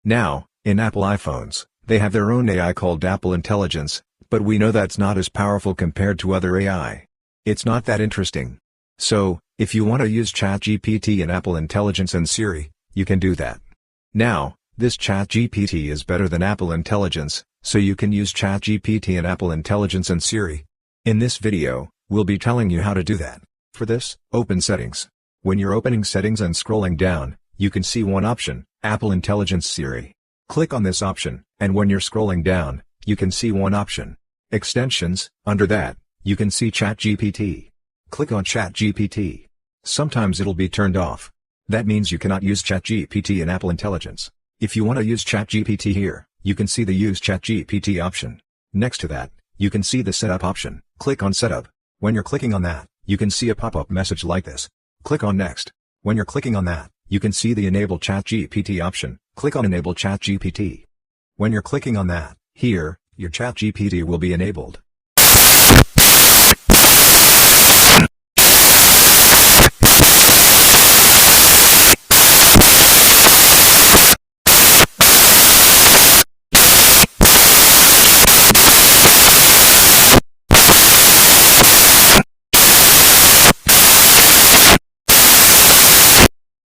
Now, in Apple iPhones, they have their own AI called Apple Intelligence, but we know that's not as powerful compared to other AI. It's not that interesting. So, if you want to use ChatGPT in Apple Intelligence and Siri, you can do that. Now, this ChatGPT is better than Apple Intelligence, so you can use ChatGPT in Apple Intelligence and Siri. In this video, we'll be telling you how to do that. For this, open Settings. When you're opening Settings and scrolling down, you can see one option, Apple Intelligence Siri. Click on this option, and when you're scrolling down, you can see one option, Extensions. Under that, you can see ChatGPT. Click on ChatGPT. Sometimes it'll be turned off. That means you cannot use ChatGPT in Apple Intelligence. If you want to use ChatGPT here, you can see the Use ChatGPT option. Next to that, you can see the Setup option. Click on Setup. When you're clicking on that, you can see a pop-up message like this. Click on Next. When you're clicking on that, you can see the Enable ChatGPT option. Click on Enable ChatGPT. When you're clicking on that, here, your ChatGPT will be enabled.